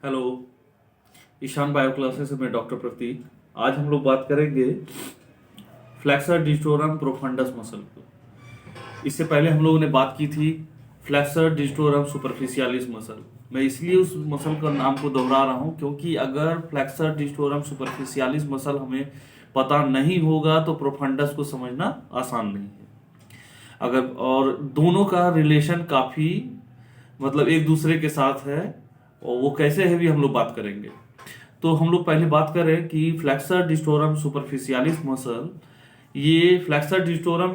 Hello, Ishan bio classes से मैं doctor प्रतीक। आज हम लोग बात करेंगे फ्लेक्सर डिस्टोरम प्रोफंडस मसल को। इससे पहले हम लोगों ने बात की थी फ्लेक्सर डिस्टोरम सुपरफिशियलिस मसल। मैं इसलिए उस मसल का नाम को दोहरा रहा हूँ क्योंकि अगर फ्लेक्सर डिस्टोरम सुपरफिशियलिस मसल हमें पता नहीं होगा तो प्रोफंडस को समझना आसान नहीं है। अगर और दोनों का रिलेशन काफी मतलब एक दूसरे के साथ है, और वो कैसे है भी हम लोग बात करेंगे। तो हम लोग पहले बात करें कि फ्लेक्सर डिस्टोरम सुपरफिशियलिस मसल, ये फ्लेक्सर डिस्टोरम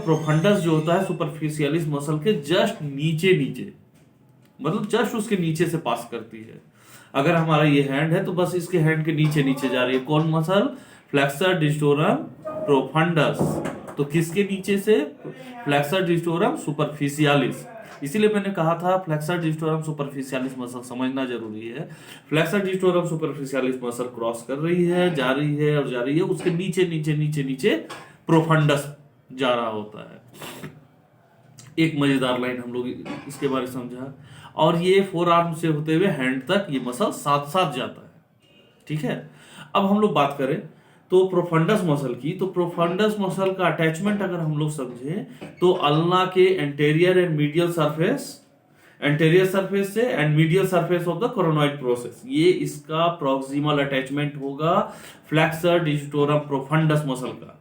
प्रोफंडस जो होता है सुपरफिशियलिस मसल के जस्ट नीचे नीचे, मतलब जस्ट उसके नीचे से पास करती है। अगर हमारा ये हैंड है तो बस इसके हैंड के नीचे नीचे जा रही है। कौन मसल? Flexor digitorum profundis. तो किसके नीचे से? Flexor digitorum superficialis. इसीलिए मैंने कहा था फ्लेक्सर डिस्टोरम सुपरफिशियलिस मसल समझना जरूरी है। Flexor digitorum superficialis muscle cross कर रही है, जा रही है और जा रही है, उसके नीचे नीचे नीचे नीचे प्रोफंडस जा रहा होता है। एक मजेदार लाइन हम लोग इसके बारे में समझा। और ये फोर आर्म से होते हुए हैंड तक ये मसल साथ साथ जाता है। ठीक है, अब हम लोग बात करें तो प्रोफंडस मसल की। तो प्रोफंडस मसल का अटैचमेंट अगर हम लोग समझे तो अल्ना के anterior and medial surface, anterior surface से and medial surface of the coronoid process, ये इसका प्रॉक्सिमल अटैचमेंट होगा फ्लेक्सर डिस्टोरम प्रोफंडस मसल का।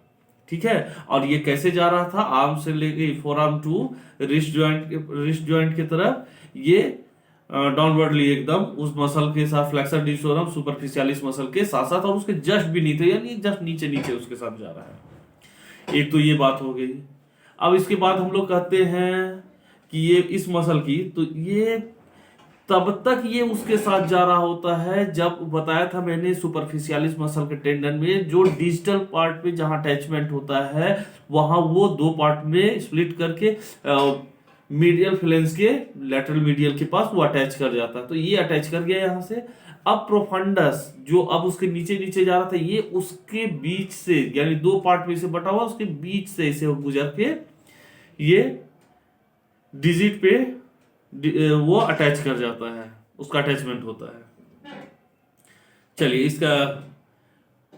ठीक है, और ये कैसे जा रहा था? आर्म से लेके forearm to wrist joint की तरफ, ये डाउनवर्डली एकदम उस मसल के साथ, फ्लेक्सर डिस्टोरम सुपरफिशियलिस मसल के साथ साथ, और उसके जस्ट भी नीचे, यानी जस्ट नीचे नीचे उसके साथ जा रहा है। एक तो ये बात हो गई। अब इसके बाद हम लोग कहते हैं कि ये इस मसल की, तो ये तब तक ये उसके साथ जा रहा होता है जब बताया था मैंने सुपरफिशियलिस मसल के टेंडन में जो डिजिटल पार्ट पे जहां अटैचमेंट होता है वहां वो दो पार्ट में स्प्लिट करके मीडियल फ्लेंस के लेटरल मीडियल के पास वो अटैच कर जाता है। तो ये अटैच कर गया यहां से। अब प्रोफंडस जो अब उसके नीचे नीचे जा रहा था, ये उसके बीच से, यानी दो पार्ट में से बटा हुआ, उसके बीच से इसे गुजर के ये डिजिट पे वो अटैच कर जाता है, उसका अटैचमेंट होता है। चलिए, इसका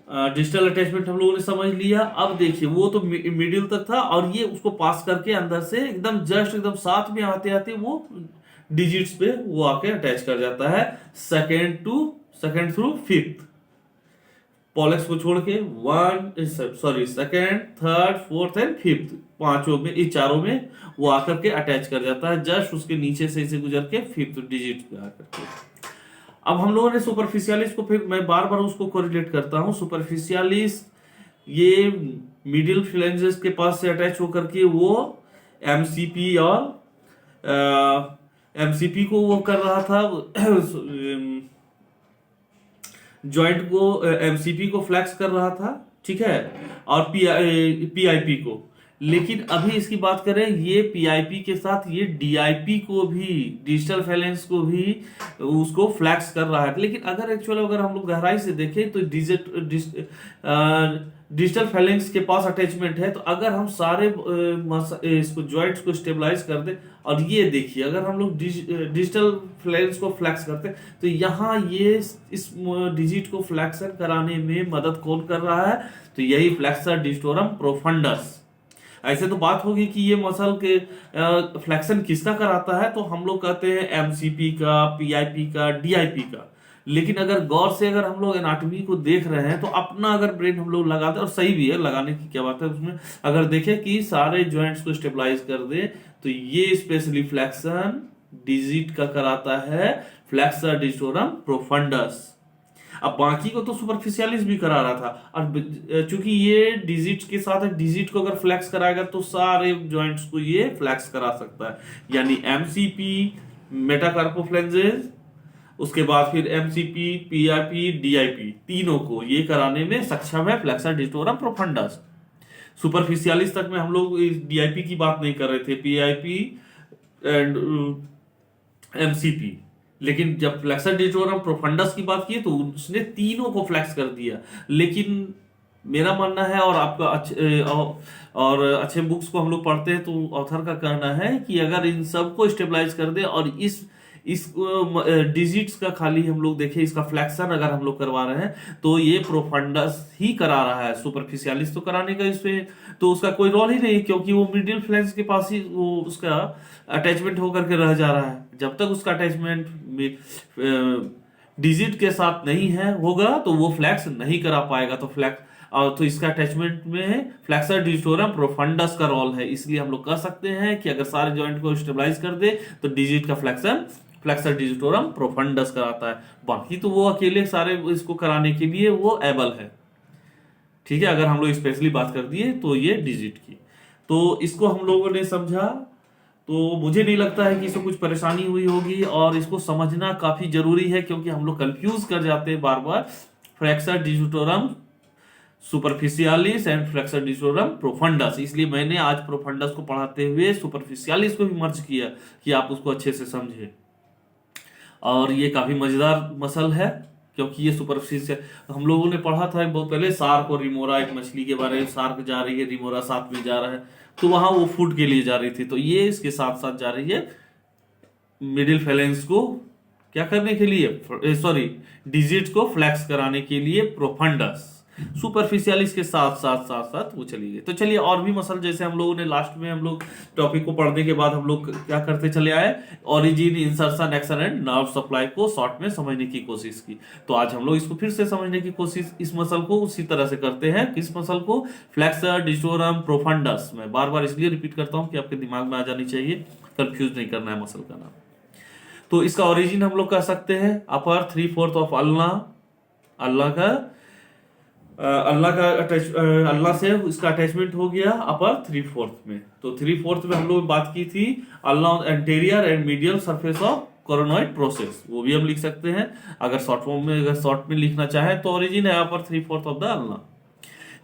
डिजिटल अटैचमेंट हम लोगों ने समझ लिया। अब देखिए, वो तो मिडिल तक था और ये उसको पास करके अंदर से एकदम जस्ट एकदम साथ में आते आते वो डिजिट्स पे वो आके अटैच कर जाता है, सेकेंड थ्रू फिफ्थ पॉलेक्स को छोड़ के। Second, third, fourth and fifth, पांचों में, इस चारों में वो आकर के अटैच कर जाता है, जस्ट उसके नीचे से इसे गुजर के फिफ्थ डिजिट पे आकर के। अब हम लोगों ने सुपरफिशियलिस को, फिर मैं बार बार उसको कोरिलेट करता हूं, सुपरफिशियलिस ये मिडिल फ्लेंजेस के पास से अटैच होकर के वो एमसीपी और एमसीपी को वो कर रहा था, जॉइंट को, एमसीपी को फ्लैक्स कर रहा था। ठीक है, और पीआईपी को। लेकिन अभी इसकी बात करें, ये पीआईपी के साथ ये डीआईपी को भी, डिजिटल फैलेंस को भी उसको फ्लैक्स कर रहा है। लेकिन अगर हम लोग गहराई से देखें तो डिजिटल फैलेंस के पास अटैचमेंट है। तो अगर हम सारे इसको जॉइंट्स को स्टेबलाइज कर दें, और ये देखिए, अगर हम लोग डिजिटल फैलेंस को फ्लैक्स करते हैं तो यहाँ ये इस डिजिट को फ्लैक्शन कराने में मदद कौन कर रहा है? तो यही फ्लेक्सर डिस्टोरम प्रोफंडस। ऐसे तो बात होगी कि ये मसल के फ्लेक्शन किसका कराता है, तो हम लोग कहते हैं एमसीपी का, पीआईपी का, डीआईपी का। लेकिन अगर गौर से अगर हम लोग एनाटॉमी को देख रहे हैं तो अपना अगर ब्रेन हम लोग लगाते हैं, और सही भी है, लगाने की क्या बात है उसमें, अगर देखें कि सारे जॉइंट्स को स्टेबलाइज कर दे तो ये स्पेशली फ्लेक्शन डिजिट का कराता है फ्लेक्सर डिस्टोरम प्रोफंडस। अब बाकी को तो सुपरफिशियलिस भी करा रहा था, और चूंकि ये डिजिट के साथ है, डिजिट को अगर फ्लैक्स कराएगा तो सारे जॉइंट्स को ये फ्लैक्स करा सकता है, यानी एमसीपी, मेटाकार्पोफ्लेंजेस, उसके बाद फिर एमसीपी, पीआईपी, डीआईपी, तीनों को ये कराने में सक्षम है फ्लेक्सर डिस्टोरम प्रोफंडस। सुपरफिशियलिस तक में हम लोग डीआईपी की बात नहीं कर रहे थे, पीआईपी एंड एमसीपी। लेकिन जब फ्लेक्सर डिस्टोरम प्रोफंडस की बात की तो उसने तीनों को फ्लैक्स कर दिया। लेकिन मेरा मानना है, और आपका और अच्छे बुक्स को हम लोग पढ़ते हैं तो ऑथर का कहना है कि अगर इन सबको स्टेबलाइज कर दे और इस डिजिट्स का खाली हम लोग देखें, इसका फ्लैक्शन अगर हम लोग करवा रहे हैं तो ये प्रोफंडस ही करा रहा है, सुपरफिशियलिस तो कराने का इसमें तो उसका कोई रोल ही नहीं, क्योंकि वो मिडिल फ्लैंक्स के पास ही वो उसका अटैचमेंट होकर के रह जा रहा है। जब तक उसका अटैचमेंट डिजिट के साथ नहीं है होगा तो वो फ्लैक्स नहीं करा पाएगा। तो फ्लैक्स और तो इसका अटैचमेंट में फ्लैक्सर डिजिटोरम प्रोफंडस का रोल है। इसलिए हम लोग कह सकते हैं कि अगर सारे जॉइंट को स्टेबलाइज कर दे तो डिजिट का फ्लैक्शन फ्लैक्सर डिजिटोरम प्रोफंडस कराता है। बाकी तो वो अकेले सारे इसको कराने के लिए वो एबल है। ठीक है, अगर हम लोग स्पेशली बात कर दिए तो ये डिजिट की, तो इसको हम लोगों ने समझा। तो मुझे नहीं लगता है कि इसको कुछ परेशानी हुई होगी, और इसको समझना काफी जरूरी है क्योंकि हम लोग कंफ्यूज कर जाते हैं बार बार flexor digitorum superficialis and flexor digitorum profundus. इसलिए मैंने आज प्रोफंडस को पढ़ाते हुए सुपरफिशियलिस को भी मर्ज किया कि आप उसको अच्छे से समझे। और ये काफी मजेदार मसल है क्योंकि ये सुपरफिशियल, हम लोगों ने पढ़ा था बहुत पहले शार्क और रिमोरा, एक मछली के बारे में। शार्क जा रही है, रिमोरा साथ में जा रहा है, तो वहां वो फूड के लिए जा रही थी, तो ये इसके साथ साथ जा रही है मिडिल फैलेंस को क्या करने के लिए, सॉरी डिजिट को फ्लैक्स कराने के लिए प्रोफंडस सुपरफिशियलिस के साथ साथ साथ साथ वो चली गई। तो चलिए और भी मसल, जैसे हम लोगों ने लास्ट में हम लोग टॉपिक को पढ़ने के बाद हम लोग क्या करते चले आए, origin, insertion, action and nerve supply को शॉर्ट में समझने की कोशिश की। तो आज हम लोग इसको फिर से समझने की कोशिश इस मसल को उसी तरह से करते हैं। किस मसल को? Flexor digitorum profundis. मैं बार बार इसलिए रिपीट करता हूं कि आपके दिमाग में आ जानी चाहिए, कंफ्यूज नहीं करना है मसल का नाम। तो इसका ओरिजिन हम लोग कह सकते हैं अपर 3/4 ऑफ अल्लाह, अल्लाह से इसका अटैचमेंट हो गया अपर 3/4 में। तो 3/4 में हम लोग बात की थी ulna anterior and medial surface of coronoid process, वो भी हम लिख सकते हैं। अगर शॉर्ट फॉर्म में, अगर शॉर्ट में लिखना चाहे तो ओरिजिन है अपर 3/4 ऑफ द अल्लाह।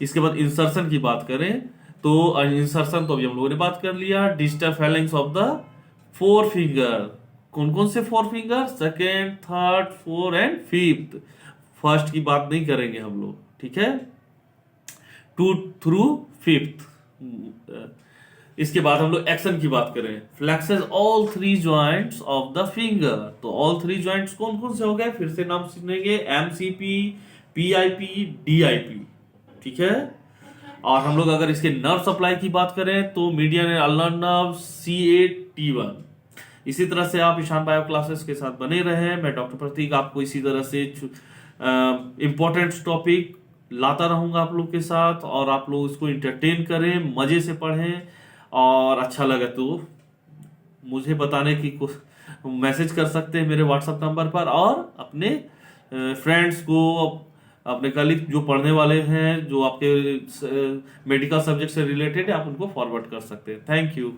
इसके बाद इंसर्शन की बात करें तो इंसर्शन तो अभी हम लोगों ने बात कर लिया। Digital phalanx of the 4 finger, कौन कौन से 4 finger? Second, third, 4 and 5th। First की बात नहीं करेंगे हम लोग, ठीक है, 2 through 5th। इसके बाद हम लोग एक्शन की बात करें, flexes all 3 joints of the finger. तो ऑल 3 जॉइंट्स कौन कौन से हो गए? फिर से नाम सुनेंगे, MCP, PIP, DIP, ठीक है। और हम लोग अगर इसके नर्व सप्लाई की बात करें तो median and ulnar nerve C8T1। इसी तरह से आप ईशान बायो क्लासेस के साथ बने रहे। मैं डॉक्टर प्रतीक आपको इसी तरह से इंपॉर्टेंट टॉपिक लाता रहूंगा आप लोग के साथ, और आप लोग इसको इंटरटेन करें, मजे से पढ़ें, और अच्छा लगे तो मुझे बताने की मैसेज कर सकते हैं मेरे व्हाट्सएप नंबर पर, और अपने फ्रेंड्स को, अपने कलीग जो पढ़ने वाले हैं, जो आपके मेडिकल सब्जेक्ट से रिलेटेड है, आप उनको फॉरवर्ड कर सकते हैं। Thank you.